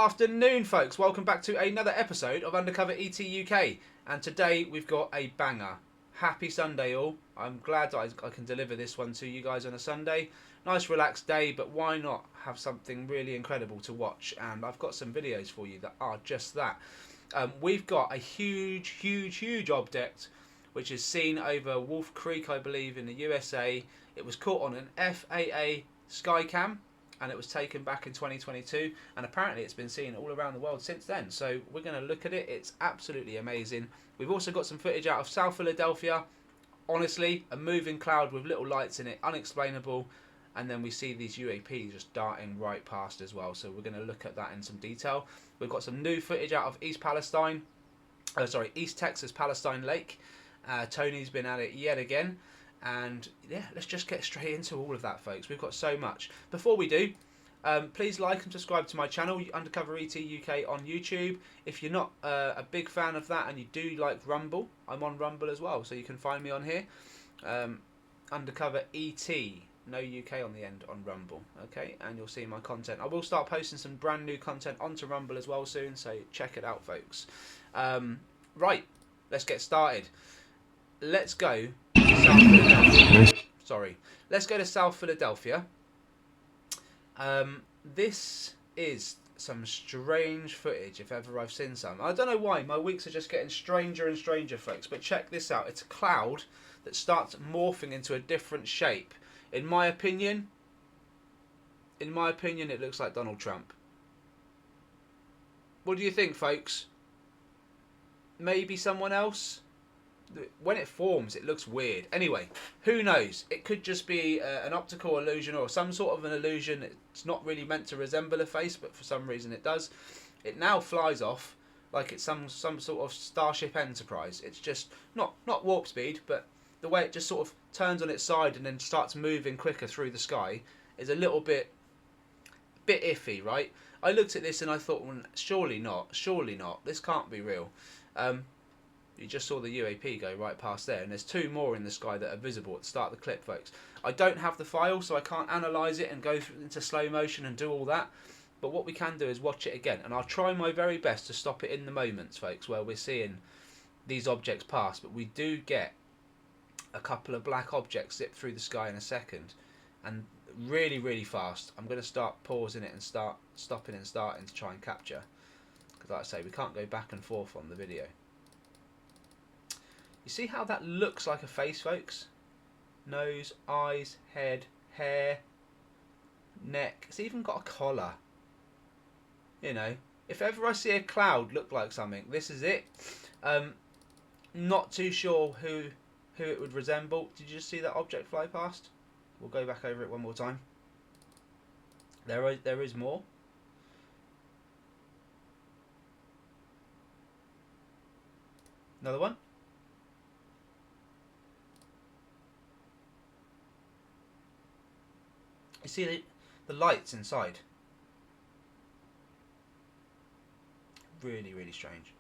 afternoon, folks. Welcome back to another episode of Undercover ET UK. And today we've got a banger. Happy Sunday, all. I'm glad I can deliver this one to you guys on a Sunday. Nice relaxed day, but why not have something really incredible to watch? And I've got some videos for you that are just that. We've got a huge object which is seen over Wolf Creek, I believe, in the USA. It was caught on an FAA Skycam, and it was taken back in 2022, and apparently it's been seen all around the world since then. So we're going to look at it. It's absolutely amazing. We've also got some footage out of South Philadelphia. Honestly, a moving cloud with little lights in it, unexplainable. And then we see these UAPs just darting right past as well. So we're going to look at that in some detail. We've got some new footage out of East Texas Palestine Lake. Tony's been at it yet again. And yeah, let's just get straight into all of that, folks. We've got so much. Before we do, please like and subscribe to my channel, Undercover ET UK on YouTube. If you're not a big fan of that and you do like Rumble, I'm on Rumble as well, so you can find me on here. Undercover ET, no UK on the end, on Rumble, okay? And you'll see my content. I will start posting some brand new content onto Rumble as well soon, so check it out, folks. Right, let's get started. Let's go to South Philadelphia. Sorry. Let's go to South Philadelphia. This is some strange footage, if ever I've seen some. I don't know why. My weeks are just getting stranger and stranger, folks. But check this out. It's a cloud that starts morphing into a different shape. In my opinion, it looks like Donald Trump. What do you think, folks? Maybe someone else? When it forms, it looks weird. Anyway, who knows? It could just be an optical illusion or some sort of an illusion. It's not really meant to resemble a face, but for some reason it does. It now flies off like it's some sort of Starship Enterprise. It's just not warp speed, but the way it just sort of turns on its side and then starts moving quicker through the sky is a little bit iffy, right? I looked at this and I thought, well, surely not. This can't be real. You just saw the UAP go right past there, and there's two more in the sky that are visible at the start of the clip, folks. I don't have the file, so I can't analyse it and go into slow motion and do all that. But what we can do is watch it again, and I'll try my very best to stop it in the moments, folks, where we're seeing these objects pass. But we do get a couple of black objects zip through the sky in a second, and really fast. I'm going to start pausing it and start stopping and starting to try and capture, because like I say, we can't go back and forth on the video. You see how that looks like a face, folks? Nose, eyes, head, hair, neck. It's even got a collar. You know, if ever I see a cloud look like something, this is it. Not too sure who it would resemble. Did you just see that object fly past? We'll go back over it one more time. There is more. Another one. You see the lights inside? Really strange.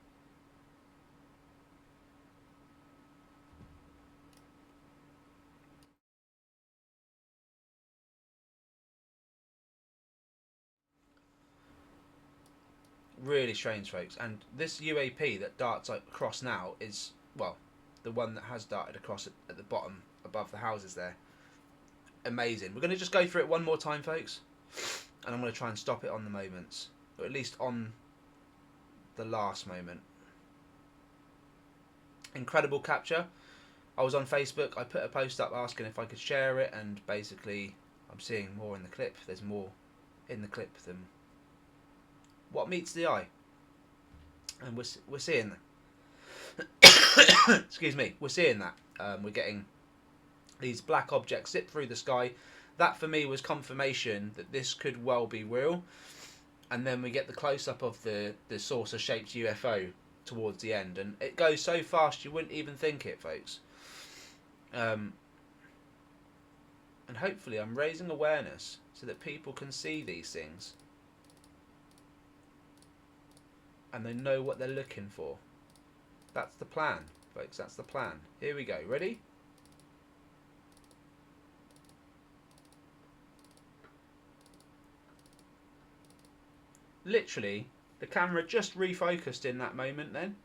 Really strange, folks. And this UAP that darts across now is, well, the one that has darted across at the bottom above the houses there. Amazing. We're going to just go through it one more time, folks, and I'm going to try and stop it on the moments, or at least on the last moment. Incredible capture. I was on Facebook. I put a post up asking if I could share it, and basically I'm seeing more in the clip. There's more in the clip than what meets the eye, and we're seeing that. Excuse me. We're seeing that. We're getting these black objects zip through the sky. That for me was confirmation that this could well be real. And then we get the close-up of the saucer-shaped UFO towards the end, and it goes so fast you wouldn't even think it, folks. And hopefully I'm raising awareness so that people can see these things and they know what they're looking for. That's the plan, folks. That's the plan. Here we go. Ready? Literally, the camera just refocused in that moment then.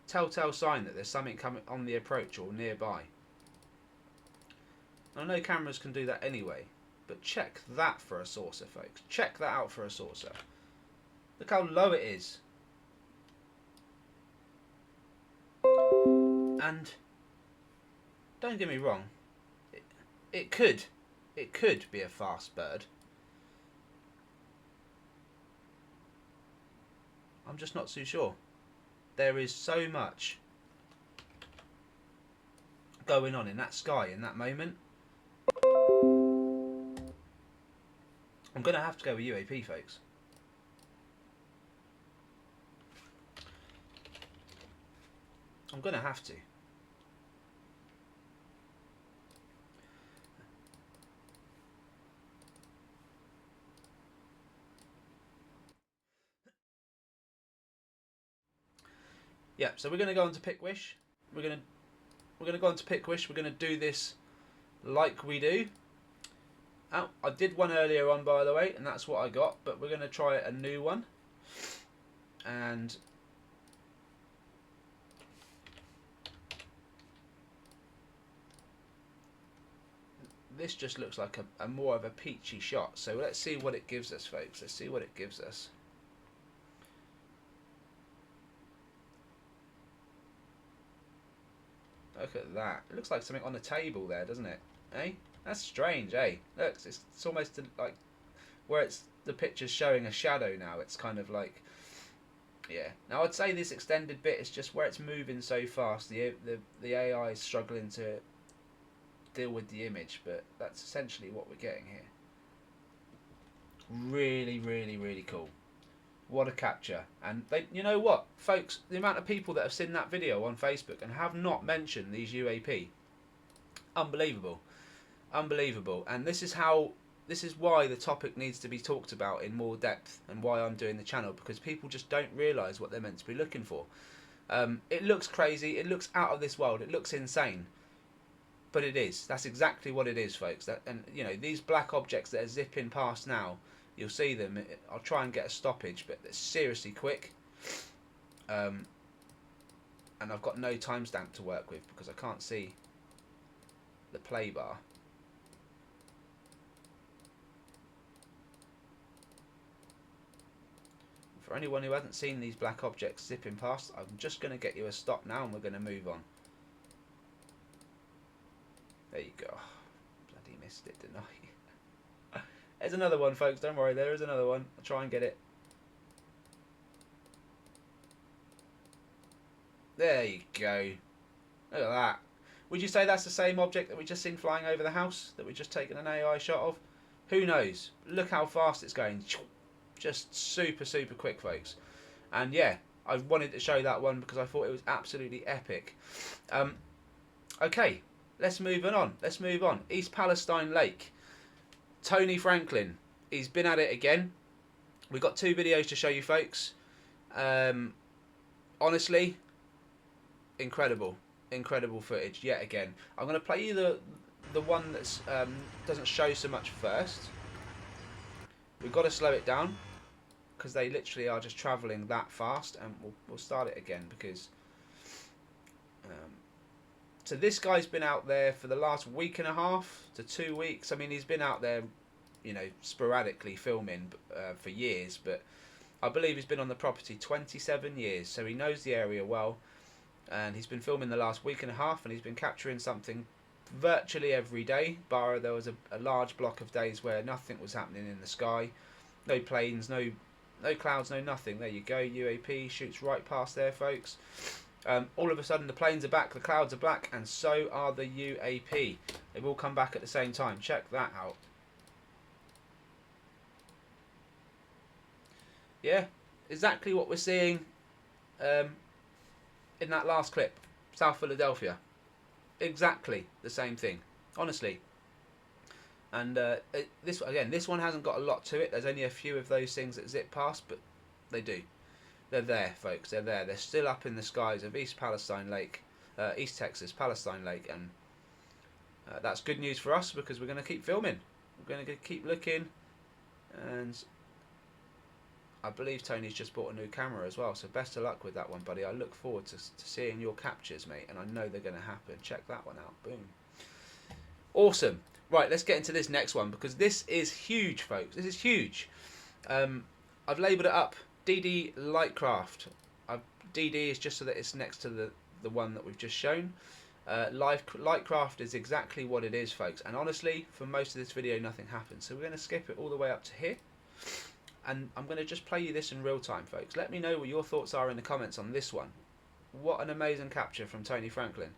Telltale sign that there's something coming on the approach or nearby. I know cameras can do that anyway, but check that for a saucer, folks. Check that out for a saucer. Look how low it is. And don't get me wrong, it could be a fast bird. I'm just not too sure. There is so much going on in that sky in that moment. I'm going to have to go with UAP, folks. I'm going to have to. Yeah, so we're going to go on to Pickwish. We're going to go on to Pickwish. We're going to do this like we do. Oh, I did one earlier on, by the way, and that's what I got. But we're going to try a new one. And this just looks like a more of a peachy shot. So let's see what it gives us, folks. Let's see what it gives us. Look at that. It looks like something on a table there, doesn't it? Eh? That's strange, eh? Look, it's almost like where it's the picture's showing a shadow now. It's kind of like, yeah. Now I'd say this extended bit is just where it's moving so fast. The AI is struggling to deal with the image, but that's essentially what we're getting here. Really, really, really cool. What a capture. And they, you know what, folks, the amount of people that have seen that video on Facebook and have not mentioned these UAP, unbelievable. Unbelievable. And this is why the topic needs to be talked about in more depth, and why I'm doing the channel, because people just don't realise what they're meant to be looking for. It looks crazy, it looks out of this world, it looks insane, but it is. That's exactly what it is, folks. And you know, these black objects that are zipping past now, you'll see them. I'll try and get a stoppage, but it's seriously quick. And I've got no timestamp to work with because I can't see the play bar. For anyone who hasn't seen these black objects zipping past, I'm just going to get you a stop now and we're going to move on. There you go. Bloody missed it, didn't I? There's another one, folks. Don't worry, there is another one. I'll try and get it. There you go. Look at that. Would you say that's the same object that we just seen flying over the house that we've just taken an AI shot of? Who knows? Look how fast it's going. Just super, super quick, folks. And yeah, I wanted to show that one because I thought it was absolutely epic. Okay, let's move on. Let's move on. East Palestine Lake. Tony Franklin. He's been at it again. We've got 2 videos to show you, folks. Honestly, incredible. Incredible footage yet again. I'm going to play you the one that doesn't show so much first. We've got to slow it down because they literally are just travelling that fast, and we'll start it again because so this guy's been out there for the last week and a half to 2 weeks. I mean, he's been out there, you know, sporadically filming for years, but I believe he's been on the property 27 years, so he knows the area well, and he's been filming the last week and a half, and he's been capturing something virtually every day, bar there was a large block of days where nothing was happening in the sky. No planes, no clouds, no nothing. There you go, UAP shoots right past there, folks. All of a sudden the planes are back, the clouds are black, and so are the UAP. They've all come back at the same time. Check that out. Yeah, exactly what we're seeing in that last clip, South Philadelphia. Exactly the same thing, honestly. And this one hasn't got a lot to it. There's only a few of those things that zip past, but they do. They're there, folks. They're there. They're still up in the skies of East Palestine Lake, East Texas, Palestine Lake, and that's good news for us because we're going to keep filming. We're going to keep looking, and I believe Tony's just bought a new camera as well, so best of luck with that one, buddy. I look forward to seeing your captures, mate, and I know they're going to happen. Check that one out. Boom. Awesome. Right, let's get into this next one, because this is huge, folks. This is huge. I've labelled it up DD Lightcraft. DD is just so that it's next to the one that we've just shown. Lightcraft is exactly what it is, folks, and honestly, for most of this video nothing happens, so we're going to skip it all the way up to here, and I'm going to just play you this in real time, folks. Let me know what your thoughts are in the comments on this one. What an amazing capture from Tony Franklin.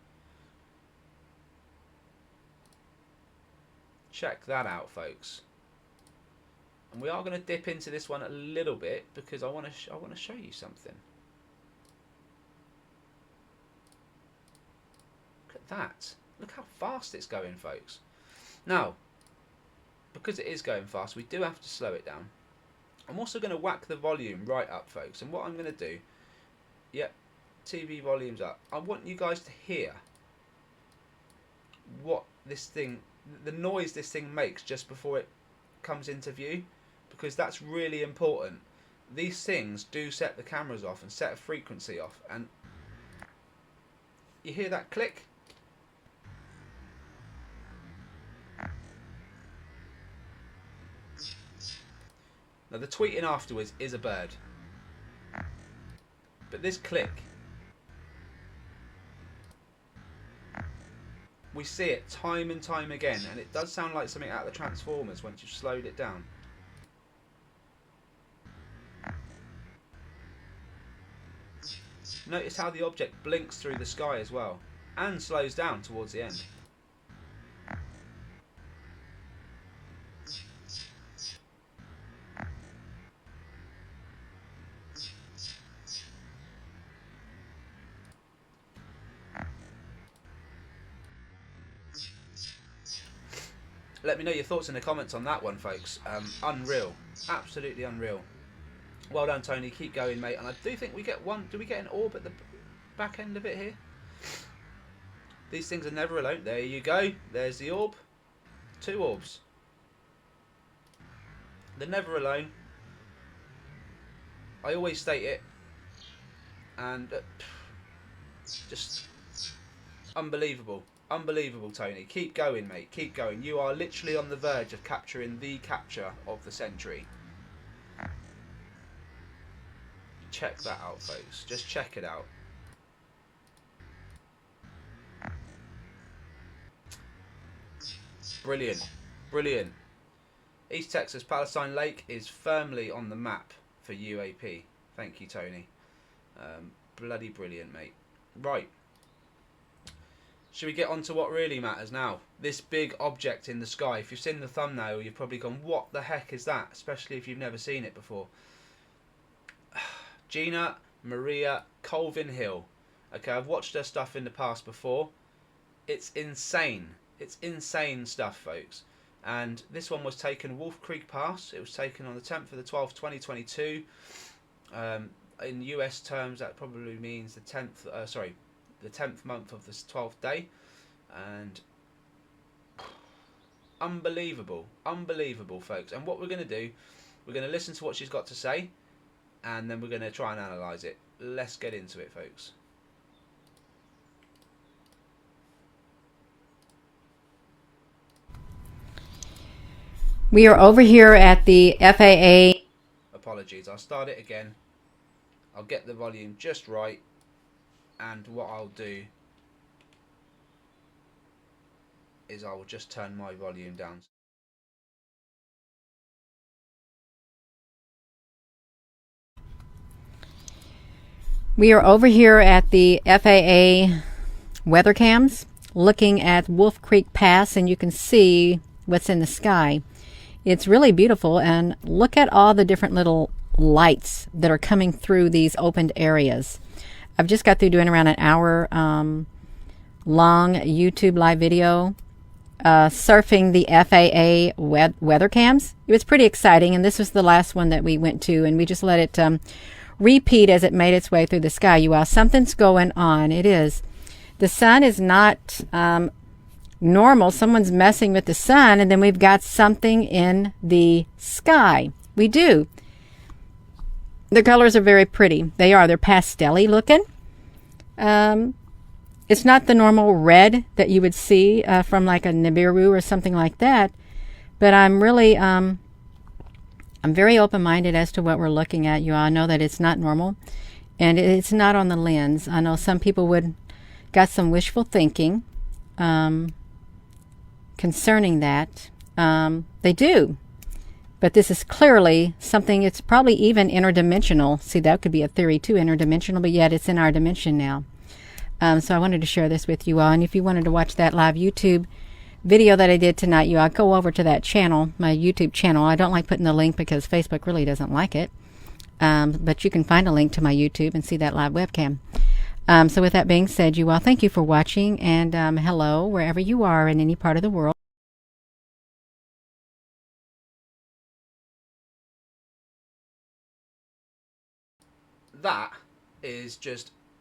Check that out, folks. And we are going to dip into this one a little bit, because I want to show you something. That. Look how fast it's going, folks. Now, because it is going fast, we do have to slow it down. I'm also going to whack the volume right up, folks. And what I'm going to do, yep, TV volume's up. I want you guys to hear what this thing, the noise this thing makes just before it comes into view, because that's really important. These things do set the cameras off and set a frequency off, and you hear that click? Now the tweeting afterwards is a bird, but this click, we see it time and time again, and it does sound like something out of the Transformers once you've slowed it down. Notice how the object blinks through the sky as well, and slows down towards the end. Let me know your thoughts in the comments on that one, folks. Unreal. Absolutely unreal. Well done, Tony. Keep going, mate. And I do think we get one. Do we get an orb at the back end of it here? These things are never alone. There you go. There's the orb. 2 orbs. They're never alone. I always state it. And just unbelievable. Unbelievable, Tony. Keep going, mate. Keep going. You are literally on the verge of capturing the capture of the century. Check that out, folks. Just check it out. Brilliant. Brilliant. East Texas Palestine Lake is firmly on the map for UAP. Thank you, Tony. Bloody brilliant, mate. Right. Should we get on to what really matters now? This big object in the sky. If you've seen the thumbnail, you've probably gone, what the heck is that? Especially if you've never seen it before. Gina Maria Colvin Hill. Okay, I've watched her stuff in the past before. It's insane. It's insane stuff, folks. And this one was taken Wolf Creek Pass. It was taken on the 10th of the 12th, 2022. In US terms, that probably means the 10th. The 10th month of the 12th day, and unbelievable, unbelievable, folks. And what we're going to do, we're going to listen to what she's got to say, and then we're going to try and analyse it. Let's get into it, folks. We are over here at the FAA. Apologies, I'll start it again. I'll get the volume just right. And what I'll do is I will just turn my volume down. We are over here at the FAA weather cams looking at Wolf Creek Pass, and you can see what's in the sky. It's really beautiful, and look at all the different little lights that are coming through these opened areas. I've just got through doing around an hour long YouTube live video surfing the FAA weather cams. It was pretty exciting, and this was the last one that we went to, and we just let it repeat as it made its way through the sky. You all, something's going on. It is. The sun is not normal. Someone's messing with the sun, and then we've got something in the sky. We do. The colors are very pretty. They are. They're pastel-y looking. It's not the normal red that you would see from like a Nibiru or something like that. But I'm really, I'm very open-minded as to what we're looking at. You all know that it's not normal. And it's not on the lens. I know some people got some wishful thinking concerning that. They do. But this is clearly something, it's probably even interdimensional. See, that could be a theory too, interdimensional, but yet it's in our dimension now. So I wanted to share this with you all. And if you wanted to watch that live YouTube video that I did tonight, you all go over to that channel, my YouTube channel. I don't like putting the link because Facebook really doesn't like it. But you can find a link to my YouTube and see that live webcam. So with that being said, you all, thank you for watching. And hello, wherever you are in any part of the world.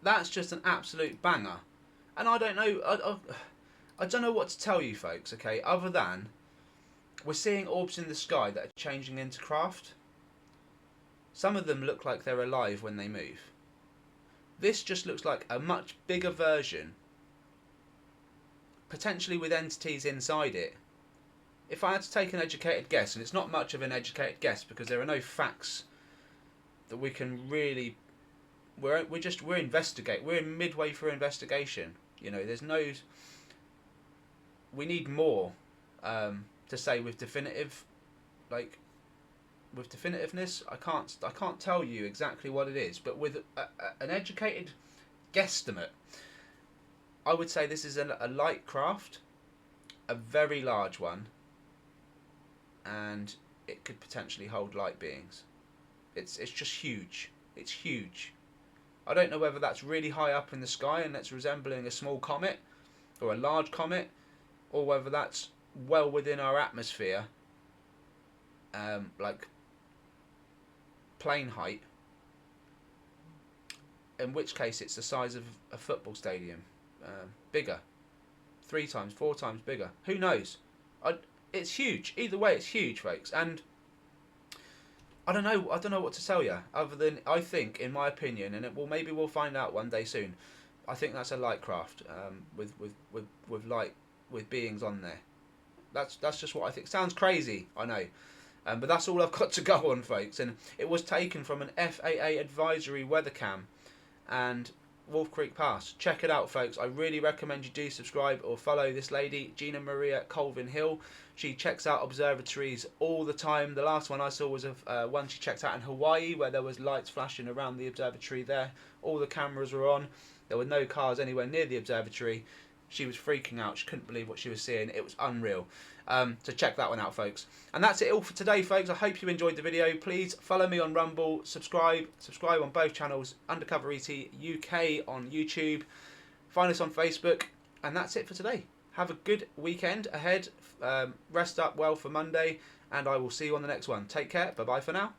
That's just an absolute banger, and I don't know, I don't know what to tell you folks, okay, other than we're seeing orbs in the sky that are changing into craft. Some of them look like they're alive when they move. This just looks like a much bigger version, potentially with entities inside it. If I had to take an educated guess, and it's not much of an educated guess because there are no facts that we can really, we're investigate. We're midway through investigation. You know, there's no. We need more to say with definitive, like with definitiveness. I can't tell you exactly what it is, but with an educated guesstimate, I would say this is a light craft, a very large one, and it could potentially hold light beings. It's just huge. It's huge. I don't know whether that's really high up in the sky and that's resembling a small comet or a large comet, or whether that's well within our atmosphere, like plane height, in which case it's the size of a football stadium, bigger, 3 times, 4 times bigger. Who knows? It's huge. Either way, it's huge, folks. And I don't know what to tell you other than I think, in my opinion, and maybe we'll find out one day soon. I think that's a light craft with beings on there. That's just what I think. Sounds crazy, I know, but that's all I've got to go on, folks. And it was taken from an FAA advisory weather cam, and Wolf Creek Pass. Check it out, folks. I really recommend you do subscribe or follow this lady, Gina Maria Colvin Hill. She checks out observatories all the time. The last one I saw was one she checked out in Hawaii, where there was lights flashing around the observatory there. All the cameras were on. There were no cars anywhere near the observatory. She was freaking out. She couldn't believe what she was seeing. It was unreal. So check that one out, folks. And that's it all for today, folks. I hope you enjoyed the video. Please follow me on Rumble. Subscribe on both channels. Undercover ET UK on YouTube. Find us on Facebook. And that's it for today. Have a good weekend ahead. Rest up well for Monday. And I will see you on the next one. Take care. Bye-bye for now.